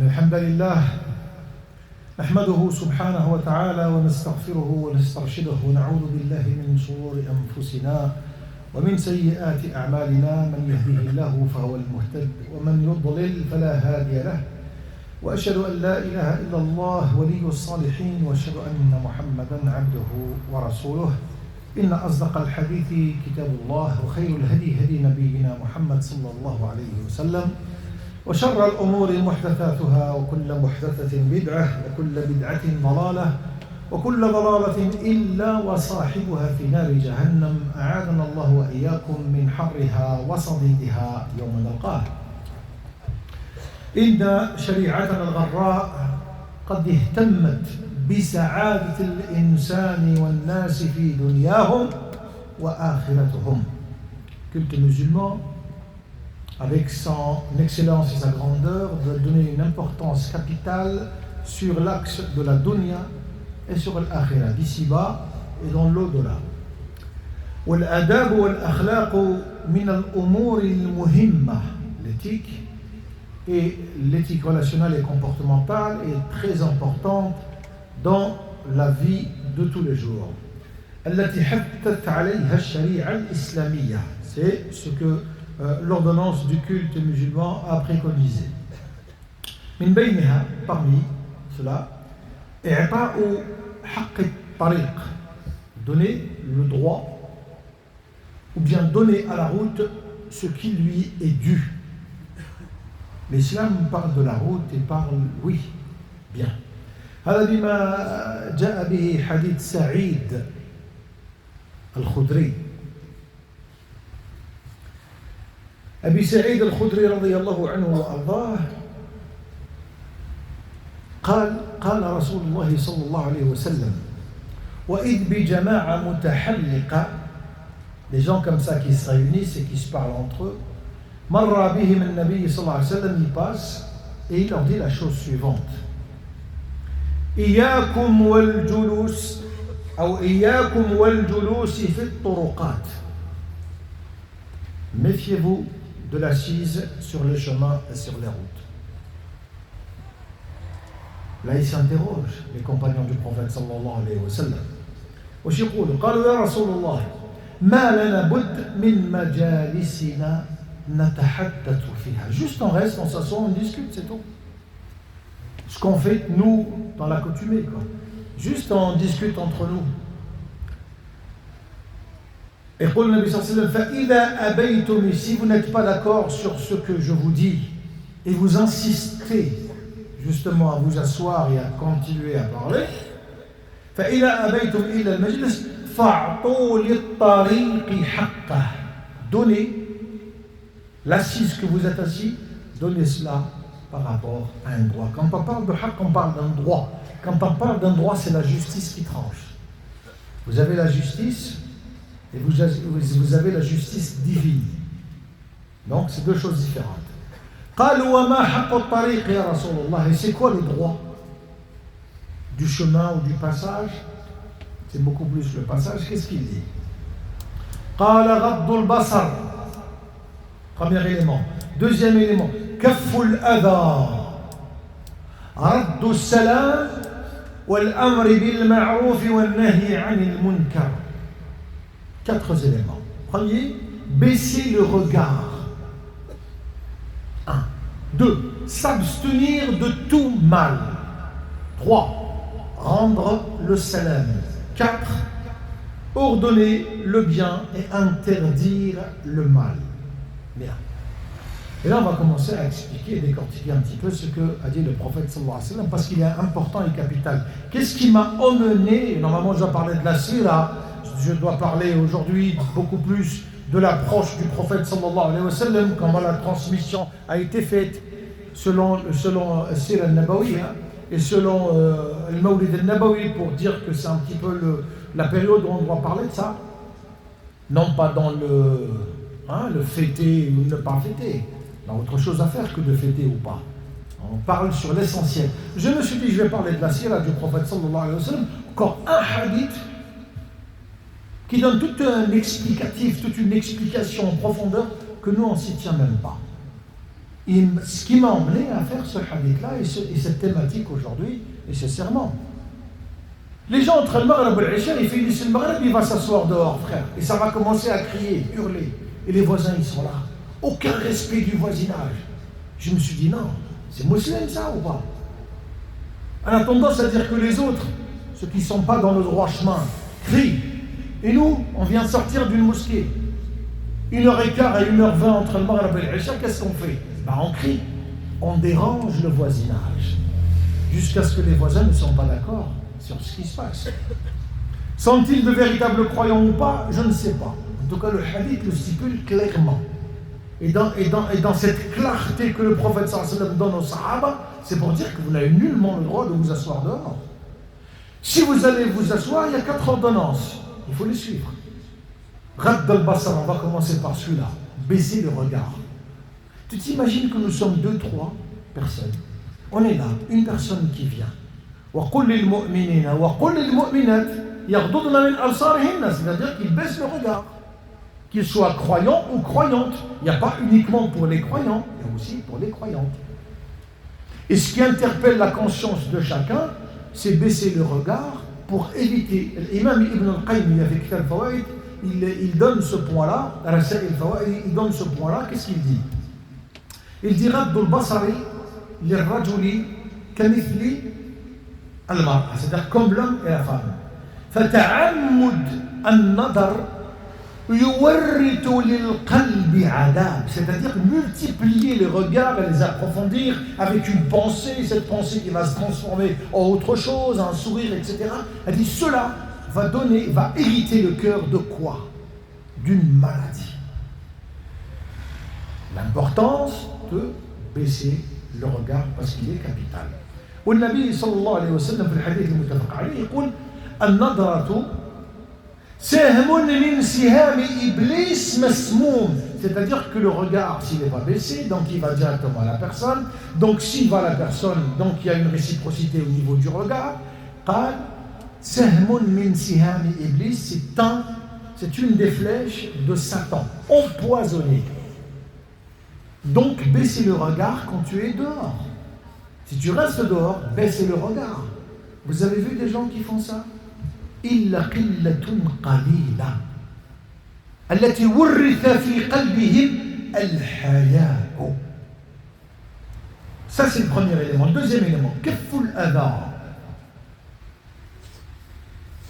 الحمد لله نحمده سبحانه وتعالى ونستغفره ونسترشده ونعوذ بالله من شرور أنفسنا ومن سيئات أعمالنا من يهده الله فهو المهتد ومن يضلل فلا هادي له وأشهد أن لا إله إلا الله ولي الصالحين وأشهد أن محمدا عبده ورسوله إن أصدق الحديث كتاب الله وخير الهدي هدي نبينا محمد صلى الله عليه وسلم وشر الأمور محدثاتها وكل محدثة بدعة وكل بدعة ضلالة وكل ضلالة إلا وصاحبها في نار جهنم أعاذنا الله وإياكم من حرها وصديدها يوم نلقاه. إن شريعتنا الغراء قد اهتمت بسعادة الإنسان والناس في دنياهم وآخرتهم. Culte musulman, avec son excellence et sa grandeur, de donner une importance capitale sur l'axe de la dunya et sur l'akhirah, d'ici-bas et dans l'au-delà. والآداب والأخلاق من الأمور المهمة. L'éthique et l'éthique relationnelle et comportementale est très importante dans la vie de tous les jours. التي حثت عليها الشريعة الإسلامية. C'est ce que l'ordonnance du culte musulman a préconisé. من بينها, parmi cela, إعطاء حق الطريق, donner le droit ou bien donner à la route ce qui lui est dû. L'islam parle de la route et parle, oui, bien. هذا بما جاء به حديث سعيد الخدري. أبي سعيد الخدري رضي الله عنه وأرضاه قال رسول الله صلى الله عليه وسلم وإذ بجماعة متحلقة, des gens comme ça qui se réunissent et qui se parlent entre eux, مر بهم النبي صلى الله عليه وسلم, il passe et il leur dit la chose suivante: إياكم والجلوس أو إياكم والجلوس في الطرقات. Méfiez-vous de l'assise sur les chemins et sur les routes. Là, ils s'interrogent, les compagnons du prophète sallallahu alayhi wa sallam. وش يقولوا؟ قالوا يا رسول الله ما لنا بد من مجالسنا نتحدث فيها. Juste on reste, on s'assoit, on discute, c'est tout. Ce qu'on fait nous dans l'accoutumée, quoi. Juste on discute entre nous. Et pour le Nabi sallallahu alayhi wa sallam, فإذا أبيتم, si vous n'êtes pas d'accord sur ce que je vous dis et vous insistez justement à vous asseoir et à continuer à parler, فإذا أبيتم إلى المجلس فأعطوا للطريق حقه. Donnez l'assise que vous êtes assis, donnez cela par rapport à un droit. Quand on parle de haqq, on parle d'un droit. Quand on parle d'un droit, c'est la justice qui tranche. Vous avez la justice et vous avez la justice divine. Donc, c'est deux choses différentes. قالوا وما حق الطريق يا رسول الله. Et c'est quoi le droit du chemin ou du passage? C'est beaucoup plus le passage. Qu'est-ce qu'il dit? قال غض البصر. Premier élément. Deuxième élément, كف الأذى, رد السلام, والأمر بالمعروف والنهي عن المنكر. Quatre éléments. Premier, baisser le regard. 1. 2. S'abstenir de tout mal. 3. Rendre le salam. 4. Ordonner le bien et interdire le mal. Bien. Et là, on va commencer à expliquer et décortiquer un petit peu ce que a dit le prophète sallallahu alayhi wa sallam, parce qu'il est important et capital. Qu'est-ce qui m'a emmené? Normalement, je dois parler de la sira, je dois parler aujourd'hui beaucoup plus de l'approche du prophète sallallahu alayhi wa sallam, comment la transmission a été faite selon Sira al-Nabawi et selon le Mawlid al-Nabawi, pour dire que c'est un petit peu la période où on doit parler de ça. Non pas dans le fêter ou ne pas fêter. Il y a autre chose à faire que de fêter ou pas. On parle sur l'essentiel. Je me suis dit, je vais parler de la sira du prophète sallallahu alayhi wa sallam, encore un hadith qui donne tout un explicatif, toute une explication en profondeur que nous on ne s'y tient même pas. Ce qui m'a emmené à faire ce hadith-là et cette thématique aujourd'hui et ce serment. Les gens entre le Maghreb et l'Isha, ils finissent le Maghreb, il va s'asseoir dehors, frère. Et ça va commencer à crier, hurler. Et les voisins, ils sont là. Aucun respect du voisinage. Je me suis dit, non, c'est musulman ça ou pas? On a tendance à dire que les autres, ceux qui ne sont pas dans le droit chemin, crient. Et nous, on vient de sortir d'une mosquée. 1h15 à 1h20 entre le Maghreb et l'Isha, qu'est-ce qu'on fait? On crie. On dérange le voisinage. Jusqu'à ce que les voisins ne sont pas d'accord sur ce qui se passe. Sont-ils de véritables croyants ou pas? Je ne sais pas. En tout cas, le hadith le stipule clairement. Et dans cette clarté que le prophète sallallahu alayhi wa sallam donne aux sahaba, c'est pour dire que vous n'avez nullement le droit de vous asseoir dehors. Si vous allez vous asseoir, il y a 4 ordonnances. Il faut les suivre. Radd al-Basar, on va commencer par celui-là. Baisser le regard. Tu t'imagines que nous sommes 2-3 personnes. On est là, une personne qui vient. وَقُلْ لِلْمُؤْمِنِينَ وَقُلْ لِلْمُؤْمِنَاتِ يَغْضُضْنَ مِنْ أَبْصَارِهِنَّ, c'est-à-dire qu'ils baissent le regard. Qu'ils soient croyants ou croyantes. Il n'y a pas uniquement pour les croyants, il y a aussi pour les croyantes. Et ce qui interpelle la conscience de chacun, c'est baisser le regard pour éviter. L'imam Ibn al-Qayyim, avec Kitab al-Fawaid, il donne ce point-là, il donne ce point-là, qu'est-ce qu'il dit? Il dit رَدُّ الْبَصَرِ لِلرَّجُلِ كَمِثْلِ المرأة, c'est-à-dire comme l'homme et la femme. فَتَعَمُّدْ النَّظَرِ يُوَرِّثُ لِلْقَلْبِ عَذَابٍ, c'est-à-dire multiplier les regards et les approfondir avec une pensée, cette pensée qui va se transformer en autre chose, un sourire, etc. Elle dit cela va hériter le cœur de quoi? D'une maladie. L'importance de baisser le regard parce qu'il est capital. والنبي صلى الله عليه وسلم في الحديث المتفق عليه يقول النظرة سهم من سهام إبليس مسموم, c'est-à-dire que le regard, s'il n'est pas baissé, donc il va directement à la personne. Donc s'il va à la personne, donc il y a une réciprocité au niveau du regard. قال سهم من سهام إبليس, c'est une des flèches de Satan, empoisonnée. Donc baisser le regard quand tu es dehors. Si tu restes dehors, baissez le regard. Vous avez vu des gens qui font ça? إِلَّا قِلَّةٌ قَلِيلًا التي ورث في قلبهم الحياء. Ça c'est le premier élément. Le deuxième élément, كَفُّ الْأَذَى,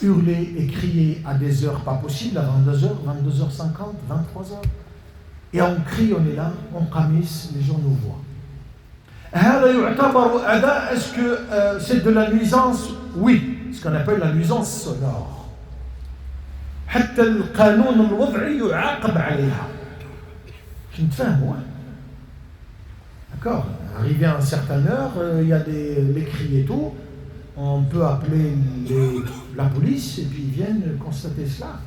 hurler et crier à des heures pas possibles, à 22h, 22h50, 23h. Et on crie, on est là, on camisse, les gens nous voient. هذا يعتبر أذى, est-ce que c'est de la nuisance? Oui, ce qu'on appelle la nuisance sonore. حتى القانون الوضعي يعاقب عليها. Je ne te fais un mot. D'accord? Arrivé à une certaine heure, il y a les cris et tout. On peut appeler la police et puis ils viennent constater cela.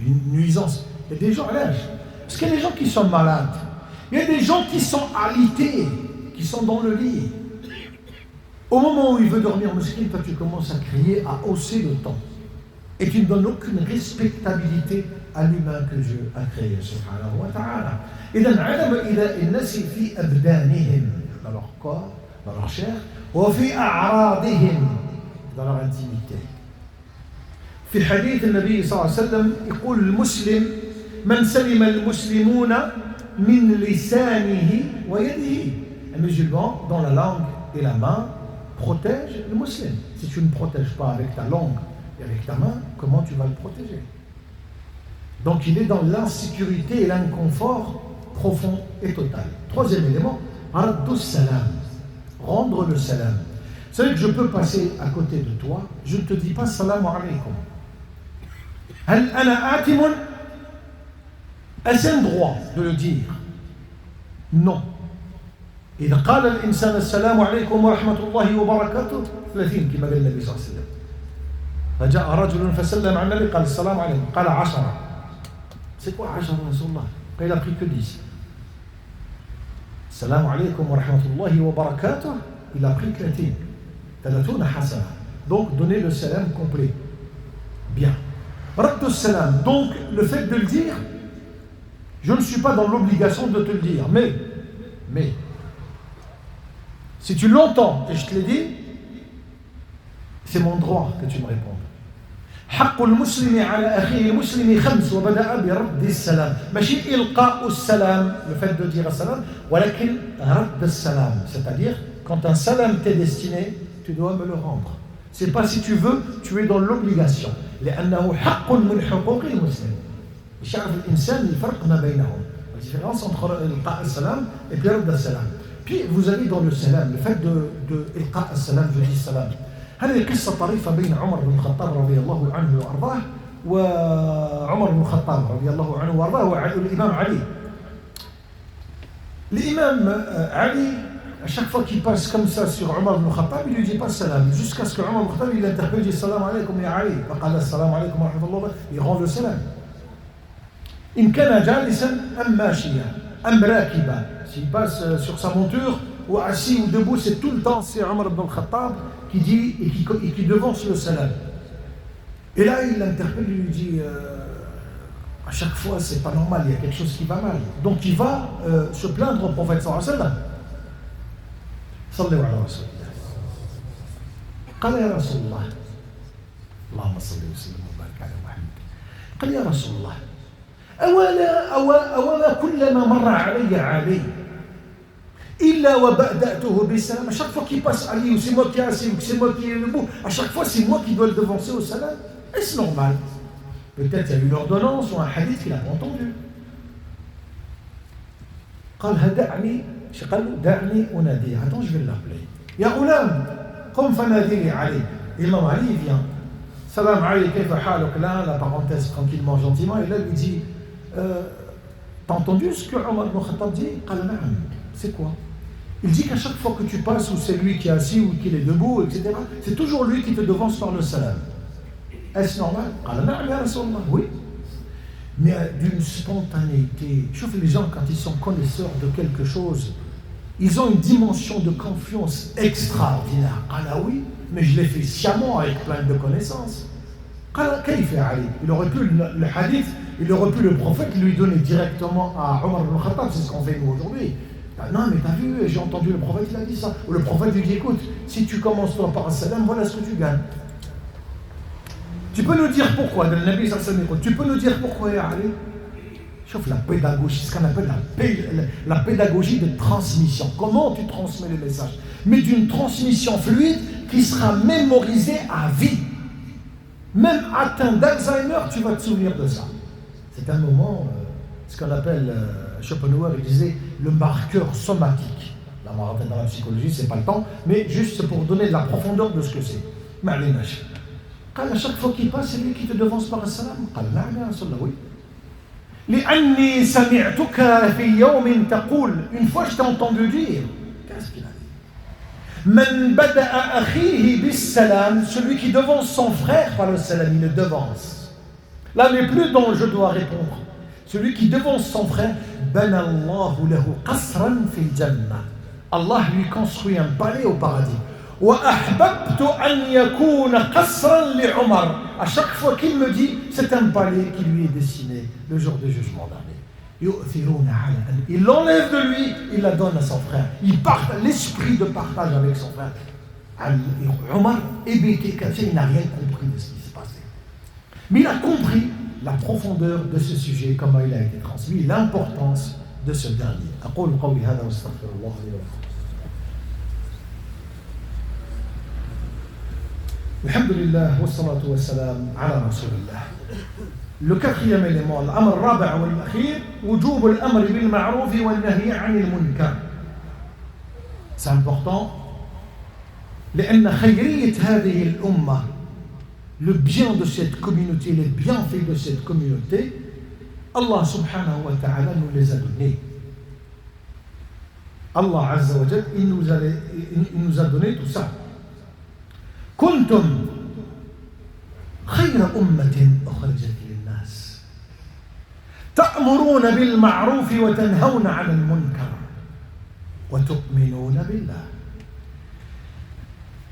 Une nuisance. Il y a des gens à l'âge. Parce qu'il y a des gens qui sont malades. Il y a des gens qui sont alités, qui sont dans le lit. Au moment où il veut dormir, toi tu commences à crier, à hausser le ton. Et tu ne donnes aucune respectabilité à l'humain que Dieu a créé, subhanahu wa ta'ala. إذن عدم إلى الناس في أبدانهم, dans leur corps, dans leur chair, وفي أعراضهم, dans leur intimité. في حديث النبي صلى الله عليه وسلم يقول المسلم من سلم المسلمون من لسانه ويده. Un musulman dont la langue et la main protège le musulman. Si tu ne protèges pas avec ta langue et avec ta main, comment tu vas le protéger? Donc il est dans l'insécurité et l'inconfort profond et total. Troisième élément, raddu salam, rendre le salam. Vous savez que je peux passer à côté de toi, je ne te dis pas salam alaykum. Hal ana atimun? Est-ce un droit de le dire? Non. إذا قال الإنسان السلام عليكم ورحمة الله وبركاته 30 كما قال النبي صلى الله عليه وسلم. فجاء رجل فسلم على النبي قال السلام عليكم قال 10. C'est quoi 10 رسول الله? Il a pris que 10. السلام عليكم ورحمة الله وبركاته, il a pris 30. 30 حسنة. Donc donnez le salam complet. Bien. رد السلام, donc le fait de le dire, Je ne suis pas dans l'obligation de te le dire, mais, si tu l'entends et je te l'ai dit, c'est mon droit que tu me répondes. حق المسلم على أخيه المسلم 5 وبدأ برد السلام ماشي إلقاء السلام le fait de dire السلام ولكن رد السلام c'est-à-dire quand un salam t'est destiné tu dois me le rendre c'est pas si tu veux tu es dans l'obligation لأنه حق من حقوق المسلم باش يعرف الإنسان الفرق ما بينهم la différence entre إلقاء السلام et puis رد السلام puis vous avez dans le salam le fait de إلقاء السلام je dis salam هذه قصة طريفة بين عمر بن الخطاب رضي الله عنه وأرضاه وعمر بن الخطاب رضي الله عنه وأرضاه والإمام علي. L'imam Ali, à chaque fois qu'il passe comme ça sur Omar ibn Khattab, il ne lui dit pas salam, jusqu'à ce que Omar ibn Khattab il interpelle, il dit salam alaykum ya Ali, faqala salam alaykum wa rahmatullah, il rend le salam. In kana jalisan am mashiya, am rakiba, s'il passe sur sa monture, ou assis ou debout, c'est tout le temps, c'est Omar ibn Khattab qui dit et qui devance le salam. Et là, il l'interpelle, il lui dit à chaque fois, c'est pas normal, il y a quelque chose qui va mal. Donc il va se plaindre au prophète sallallahu alayhi wa sallam. Sallallahu alayhi wa sallam. قال يا رسول الله اللهم صل وسلم وبارك على محمد قال يا رسول الله أولا كلما مر علي علي إلا وبدأته بالسلام. À chaque fois qu'il passe Ali, ou c'est moi qui ai assis, ou c'est moi qui ai debout, à chaque fois c'est moi qui dois le devancer au salam. Est-ce normal? Peut-être il y a eu l'ordonnance ou un hadith qu'il n'a pas entendu. قال دعني أناديه. Attends, je vais l'appeler. يا غلام قم فناديني علي. L'imam Ali vient. Salam Ali, كيف حالك? Là, la parenthèse tranquillement, gentiment, et là lui dit t'as entendu ce que Omar ibn Khattab dit? قال نعم. C'est quoi? Il dit qu'à chaque fois que tu passes, ou c'est lui qui est assis, ou qu'il est debout, etc., c'est toujours lui qui te devance par le salam. Est-ce normal? Oui. Mais d'une spontanéité. Je trouve les gens, quand ils sont connaisseurs de quelque chose, ils ont une dimension de confiance extraordinaire. Ah oui, mais je l'ai fait sciemment avec plein de connaissances. Il aurait pu le hadith, il aurait pu le prophète lui donner directement à Omar ibn Khattab, c'est ce qu'on fait nous aujourd'hui. Non, mais t'as vu, j'ai entendu le prophète, il a dit ça. Ou le prophète lui dit, écoute, si tu commences toi par un salam, voilà ce que tu gagnes. Tu peux nous dire pourquoi, le Nabi sallallahu alayhi wa sallam, tu peux nous dire pourquoi, ya Ali? Chauffe la pédagogie, ce qu'on appelle la pédagogie de transmission. Comment tu transmets le message? Mais d'une transmission fluide qui sera mémorisée à vie. Même atteint d'Alzheimer, tu vas te souvenir de ça. C'est un moment, ce qu'on appelle, Schopenhauer, il disait, le marqueur somatique. Là, on va rentrer dans la psychologie, c'est pas le temps, mais juste pour donner de la profondeur de ce que c'est. Ma'linash. À chaque fois qu'il passe, c'est lui qui te devance par un salam. Oui. لأني سمعتك في يوم تقول. Une fois, je t'ai entendu dire. Qu'est-ce qu'il a dit? من بدأ أخيه بالسلام. Celui qui devance son frère par le salam, il le devance. Là, n'est plus dont je dois répondre. Celui qui devance son frère, بنى الله له قصرا في الجنة. Allah lui construit un palais au paradis. وأحببت أن يكون قصرا لعمر. À chaque fois qu'il me dit, c'est un palais qui lui est destiné le jour du jugement dernier. يؤثرون على أن. Il l'enlève de lui, il la donne à son frère. Il partage l'esprit de partage avec son frère. Omar hébété, il n'a rien compris de ce qui se passait. Mais il a compris la profondeur de ce sujet, comment il a été transmis, l'importance de ce dernier. أقول قولي هذا واستغفر الله لي ولكم. Alhamdulillah, wassalatu wassalam ala rasulillah. Le quatrième élément, l'amr rabi' wal akhir, wujub al-amr bil ma'ruf wal nahy 'anil munkar. C'est important. لأن خيرية هذه الأمة, le bien de cette communauté, les bienfaits de cette communauté, Allah subhanahu wa ta'ala nous les a donnés. Allah azza wa jalla, il nous a donné tout ça. كنتم خير أمة أخرجت للناس تأمرون بالمعروف وتنهون عن المنكر وتؤمنون بالله.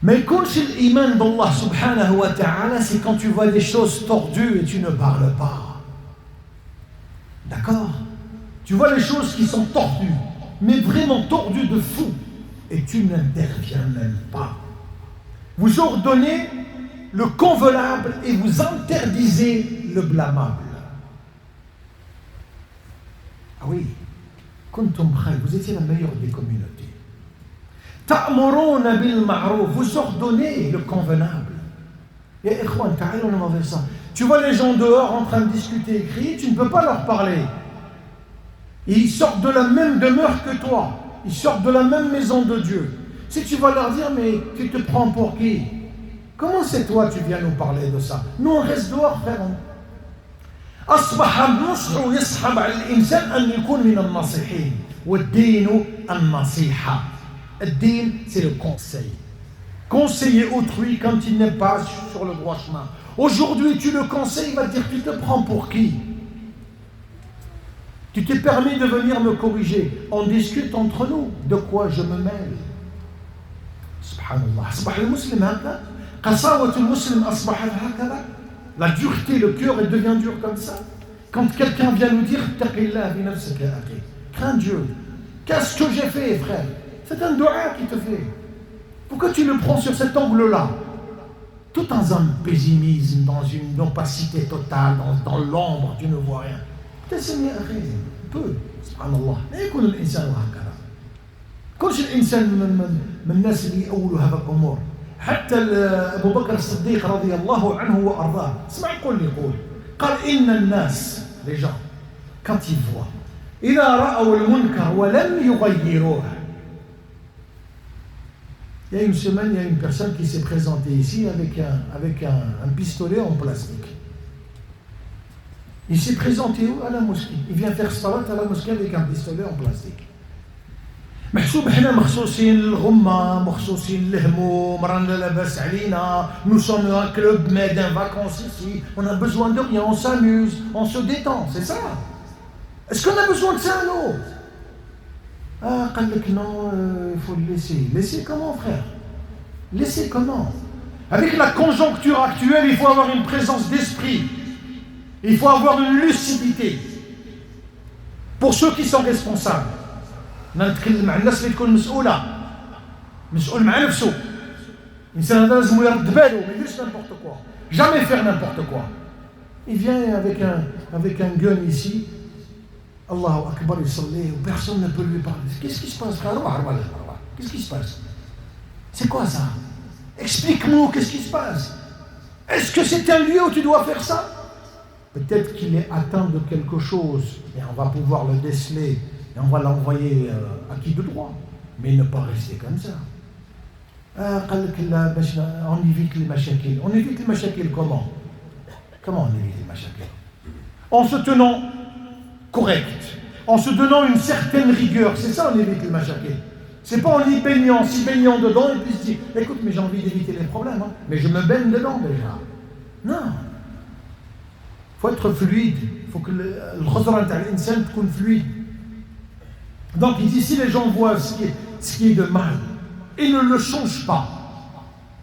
Mais يكونش الإيمان بالله سبحانه وتعالى, c'est quand tu vois des choses tordues et tu ne parles pas. D'accord? Tu vois les choses qui sont tordues, mais vraiment tordues de fou, et tu n'interviens même pas. Vous ordonnez le convenable et vous interdisez le blâmable. Ah oui, kuntum khayr, vous étiez la meilleure des communautés. Ta'muruna bil ma'ruf, vous ordonnez le convenable. Ya ikhwan, ta'ala, on va faire ça. Tu vois les gens dehors en train de discuter et crier, tu ne peux pas leur parler. Et ils sortent de la même demeure que toi. Ils sortent de la même maison de Dieu. Si tu vas leur dire, mais tu te prends pour qui? Comment c'est toi tu viens nous parler de ça? Nous on reste dehors, frère. أصبح النصح يصحب على الإنسان أن يكون من الناصحين والدين النصيحة. الدين c'est le conseil. Conseiller autrui quand il n'est pas sur le droit chemin. Aujourd'hui tu le conseilles, il va te dire tu te prends pour qui? Tu t'es permis de venir me corriger. On discute entre nous. De quoi je me mêle? Subhanallah. أصبح المسلم هكذا. قساوة المسلم أصبحت هكذا. La dureté, le cœur, elle devient dur comme ça. Quand quelqu'un vient nous dire crains Dieu. Qu'est-ce que j'ai fait, frère? C'est un doua qui te fait. Pourquoi tu le prends sur cet angle-là? Tout dans un pessimisme, dans une opacité totale, dans l'ombre, tu ne vois rien. تسمي أخي peu سبحان الله لا يكون الإنسان هكذا. كلش الإنسان من الناس اللي يأولوا هذا الأمور. حتى أبو بكر الصديق رضي الله عنه وأرضاه اسمع يقول قال إن الناس les gens quand ils voient إذا رأوا المنكر ولم يغيروه. Il y a une semaine, il y a une personne qui s'est présentée ici avec un pistolet en plastique. Il s'est présenté où? À la mosquée. Il vient faire salat à la mosquée avec un pistolet en plastique. محسوب احنا مخصوصين للغمة مخصوصين للهموم رانا لاباس علينا nous sommes un club mais d'un vacances ici on a besoin de rien on s'amuse on se détend c'est ça est-ce qu'on a besoin de ça non قال لك non il faut le laisser comment frère laisser comment avec la conjoncture actuelle il faut avoir une présence d'esprit il faut avoir une lucidité pour ceux qui sont responsables. نتكلم مع الناس اللي تكون مسؤول مع نفسه الانسان هذا لازم يرد باله ما يديرش n'importe quoi jamais faire n'importe quoi. Il vient avec un gun ici Allahu Akbar يصلي personne ne peut lui parler. Qu'est-ce qui se passe frère? Qu'est-ce qui se passe? C'est quoi ça? Explique-moi qu'est-ce qui se passe. Est-ce que c'est un lieu où tu dois faire ça? Peut-être qu'il est atteint de quelque chose et on va pouvoir le déceler et on va l'envoyer à qui de droit, mais ne pas rester comme ça. On évite les mashakil. On évite les mashakil comment? Comment on évite les mashakil? En se tenant correct, en se donnant une certaine rigueur, c'est ça on évite les mashakil. C'est pas en y baignant, dedans et puis se dire écoute mais j'ai envie d'éviter les problèmes, hein, mais je me baigne dedans déjà. Non. Il faut être fluide, il faut que le khazran t'a l'insan تكون fluide. Donc il dit si les gens voient ce qui est de mal et ne le changent pas,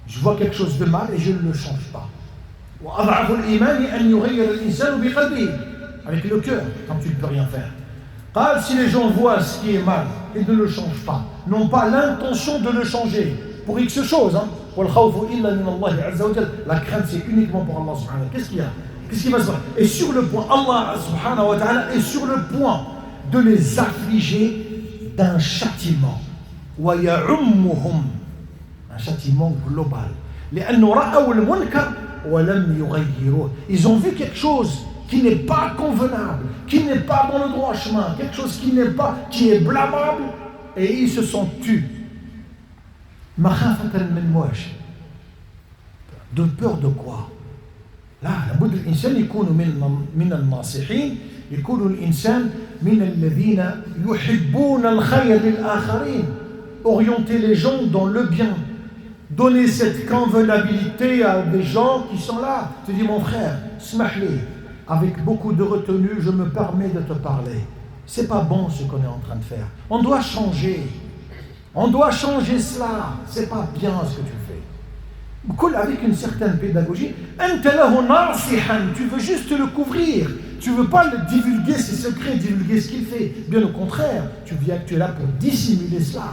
je vois quelque chose de mal et je ne le change pas. Avec le cœur, quand tu ne peux rien faire. Si les gens voient ce qui est mal et ne le changent pas, n'ont pas l'intention de le changer pour X chose, hein. La crainte c'est uniquement pour Allah subhanahu wa ta'ala. Qu'est-ce qu'il y a? Qu'est-ce qui va se passer? Et sur le point, Allah subhanahu wa ta'ala est sur le point de les affliger d'un châtiment. Un châtiment global. Ils ont vu quelque chose qui n'est pas convenable, qui n'est pas dans le droit chemin, quelque chose qui est blâmable, et ils se sont tus. De peur de quoi? لا لابد الإنسان يكون من الناصحين يكون الإنسان من الذين يحبون الخير للآخرين orienter les gens dans le bien donner cette convenabilité à des gens qui sont là. Tu dis mon frère smahli avec beaucoup de retenue je me permets de te parler, c'est pas bon ce qu'on est en train de faire, on doit changer cela, c'est pas bien ce que tu fais. Avec une certaine pédagogie, tu veux juste le couvrir, Tu ne veux pas le divulguer ses secrets, divulguer ce qu'il fait. Bien au contraire, tu es là pour dissimuler cela.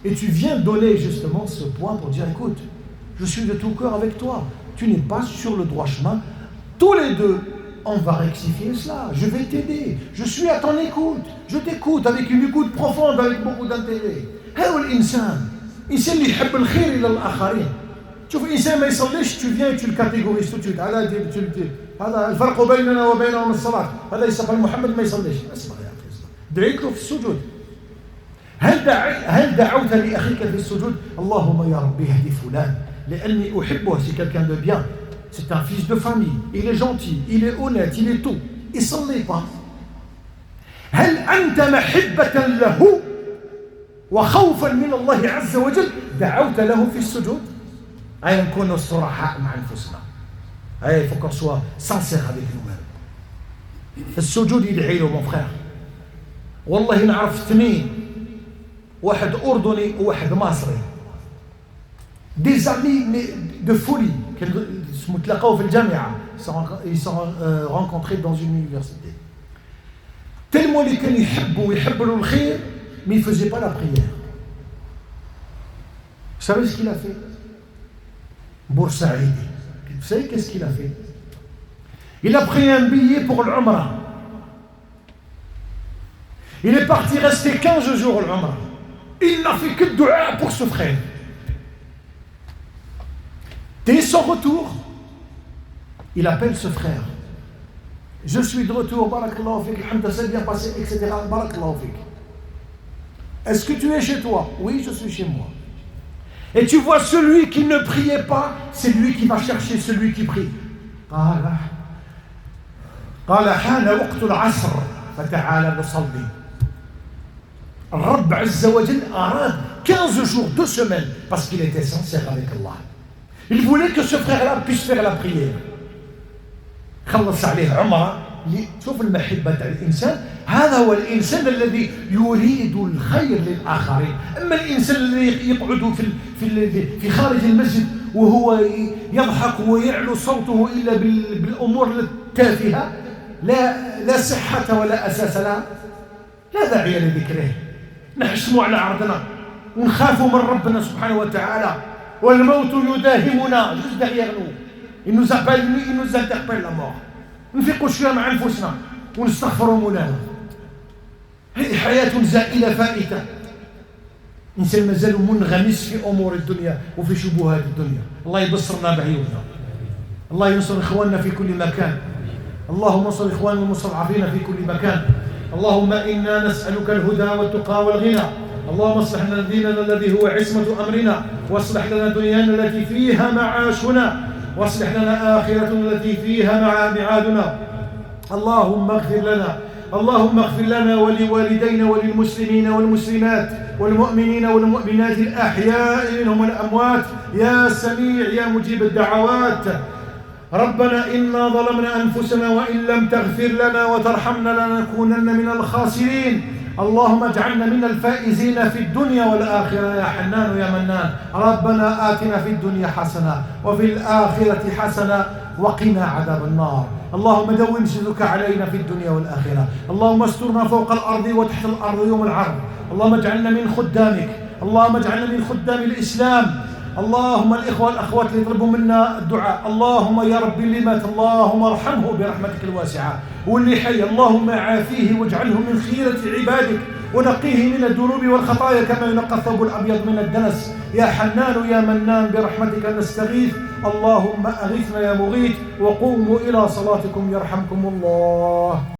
Et tu viens donner justement ce point pour dire, écoute, je suis de tout cœur avec toi. Tu n'es pas sur le droit chemin. Tous les deux, on va rectifier cela. Je vais t'aider. Je suis à ton écoute. Je t'écoute avec une écoute profonde, avec beaucoup d'intérêt. هذا الإنسان اللي يحب الخير إلى الآخرين. شوف إنسان ما يصليش tu viens et tu le catégorises tout de suite. هذا الفرق بيننا وبينهم الصلاة. هذا يسمى محمد ما يصليش. اسمع يا أخي اسمع. دعيت له في السجود. هل دعوت لأخيك في السجود اللهم يا ربي اهدي فلان لأني أحبه c'est quelqu'un de bien. C'est un fils de famille. Il est gentil. Il est honnête. Il est tout. Il صلي pas. هل أنت محبة له وخوفا من الله عز وجل دعوت له في السجود؟ أي نكون الصراحة مع أنفسنا. il faut qu'on soit sincère avec nous-mêmes. السجود يدعي له mon frère. والله نعرف اثنين واحد أردني وواحد مصري. Des amis de folie qui تلاقوا في الجامعة. Ils sont rencontrés dans une université. Tellement اللي كان يحبوا له الخير mais il ne faisait pas la prière. Vous savez ce qu'il a fait? Boursaïdi. Vous savez qu'est-ce qu'il a fait? Il a pris un billet pour l'Umrah. Il est parti rester 15 jours l'Umrah. Il n'a fait que dua pour ce frère. Dès son retour, il appelle ce frère. Je suis de retour, barakallahu fik, alhamdulillah, ça s'est bien passé, etc. Barakallahu fik. Est-ce que tu es chez toi? Oui, je suis chez moi. Et tu vois celui qui ne priait pas, c'est lui qui va chercher celui qui prie. قال حان وقت العصر فتعالى نصلي. Rabb Azza wa Jal arrête 15 jours, 2 semaines, parce qu'il était sincère avec Allah. Il voulait que ce frère-là puisse faire la prière. خلص عليه عمره. شوف المحبة تاع الإنسان. هذا هو الإنسان الذي يريد الخير للآخرين. أما الإنسان الذي يقعد في خارج المسجد وهو يضحك ويعلو صوته إلا بالأمور التافهة لا صحة ولا أساس لها، لا داعي لذكره. نحشموا على عرضنا ونخافوا من ربنا سبحانه وتعالى، والموت يداهمنا juste derrière nous. Il nous interpelle la mort. نفيقوا شوية مع أنفسنا ونستغفروا مولانا. هذه حياة زائلة فائتة. إنسان مازال منغمس في أمور الدنيا وفي شبهات الدنيا. الله يبصرنا بعيوننا. الله ينصر إخواننا في كل مكان. اللهم انصر إخواننا المستضعفين في كل مكان. اللهم إنا نسألك الهدى والتقى والغنى. اللهم اصلح لنا ديننا الذي هو عصمة أمرنا، واصلح لنا دنيانا التي فيها معاشنا، واصلح لنا آخرتنا التي فيها معادنا. اللهم اغفر لنا ولوالدينا وللمسلمين والمسلمات والمؤمنين والمؤمنات الأحياء منهم والأموات يا سميع يا مجيب الدعوات. ربنا إنا ظلمنا أنفسنا وإن لم تغفر لنا وترحمنا لنكونن من الخاسرين. اللهم اجعلنا من الفائزين في الدنيا والآخرة يا حنان يا منان. ربنا آتنا في الدنيا حسنة وفي الآخرة حسنة وقنا عذاب النار. اللهم دون جزك علينا في الدنيا والآخرة. اللهم استرنا فوق الأرض وتحت الأرض يوم العرض. اللهم اجعلنا من خدامك. اللهم اجعلنا من خدام الإسلام. اللهم الإخوة والأخوات اللي يطلبوا منا الدعاء، اللهم يا ربي اللي مات اللهم ارحمه برحمتك الواسعة، واللي حي اللهم عافيه واجعله من خيرة عبادك ونقيه من الذنوب والخطايا كما ينقى الثوب الأبيض من الدنس. يا حنان يا منان برحمتك نستغيث. اللهم أغثنا يا مغيث. وقوموا إلى صلاتكم يرحمكم الله.